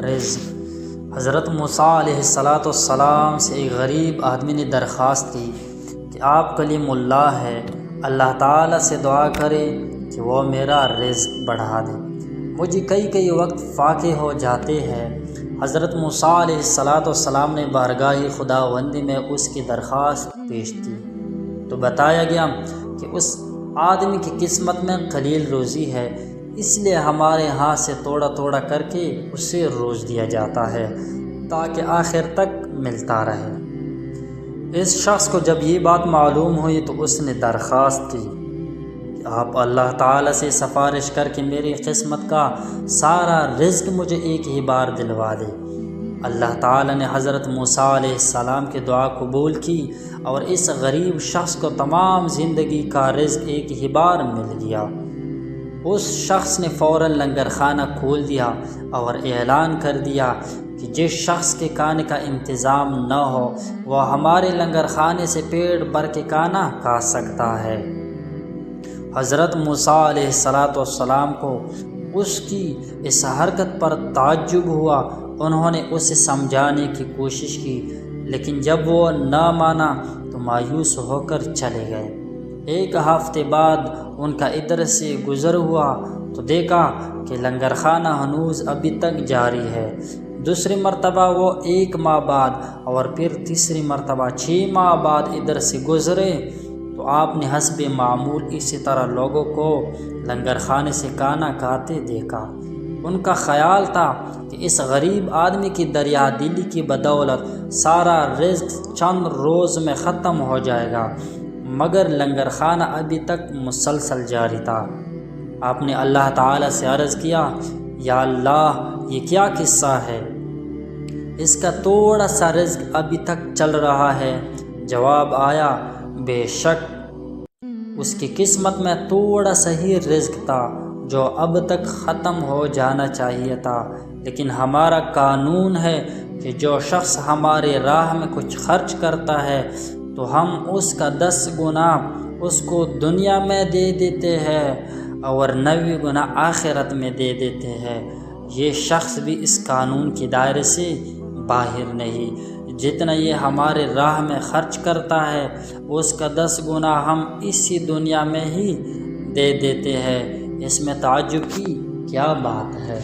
رزق۔ حضرت موسیٰ علیہ السلام سے ایک غریب آدمی نے درخواست کی کہ آپ کلیم اللہ ہے، اللہ تعالیٰ سے دعا کرے کہ وہ میرا رزق بڑھا دے، مجھے کئی وقت فاقے ہو جاتے ہیں۔ حضرت موسیٰ علیہ السلام نے بارگاہ خداوندی میں اس کی درخواست پیش کی تو بتایا گیا کہ اس آدمی کی قسمت میں قلیل روزی ہے، اس لیے ہمارے ہاں سے توڑا کر کے اسے روز دیا جاتا ہے تاکہ آخر تک ملتا رہے۔ اس شخص کو جب یہ بات معلوم ہوئی تو اس نے درخواست کی کہ آپ اللہ تعالیٰ سے سفارش کر کے میری قسمت کا سارا رزق مجھے ایک ہی بار دلوا دے۔ اللہ تعالیٰ نے حضرت موسیٰ علیہ السلام کی دعا قبول کی اور اس غریب شخص کو تمام زندگی کا رزق ایک ہی بار مل گیا۔ اس شخص نے فوراً لنگر خانہ کھول دیا اور اعلان کر دیا کہ جس شخص کے کھانے کا انتظام نہ ہو وہ ہمارے لنگر خانے سے پیٹ بھر کے کھانا کھا سکتا ہے۔ حضرت موسیٰ علیہ السلام کو اس کی اس حرکت پر تعجب ہوا۔ انہوں نے اسے سمجھانے کی کوشش کی لیکن جب وہ نہ مانا تو مایوس ہو کر چلے گئے۔ ایک ہفتے بعد ان کا ادھر سے گزر ہوا تو دیکھا کہ لنگر خانہ ہنوز ابھی تک جاری ہے۔ دوسری مرتبہ وہ 1 ماہ بعد اور پھر تیسری مرتبہ 6 ماہ بعد ادھر سے گزرے تو آپ نے حسب معمول اسی طرح لوگوں کو لنگر خانے سے کھانا کھاتے دیکھا۔ ان کا خیال تھا کہ اس غریب آدمی کی دریا دلی کی بدولت سارا رزق چند روز میں ختم ہو جائے گا، مگر لنگر خانہ ابھی تک مسلسل جاری تھا۔ آپ نے اللہ تعالیٰ سے عرض کیا، یا اللہ یہ کیا قصہ ہے؟ اس کا تھوڑا سا رزق ابھی تک چل رہا ہے۔ جواب آیا، بے شک اس کی قسمت میں تھوڑا سا ہی رزق تھا جو اب تک ختم ہو جانا چاہیے تھا، لیکن ہمارا قانون ہے کہ جو شخص ہمارے راہ میں کچھ خرچ کرتا ہے تو ہم اس کا 10 گنا اس کو دنیا میں دے دیتے ہیں اور 90 گنا آخرت میں دے دیتے ہیں۔ یہ شخص بھی اس قانون کے دائرے سے باہر نہیں۔ جتنا یہ ہمارے راہ میں خرچ کرتا ہے اس کا 10 گنا ہم اسی دنیا میں ہی دے دیتے ہیں۔ اس میں تعجب کی کیا بات ہے؟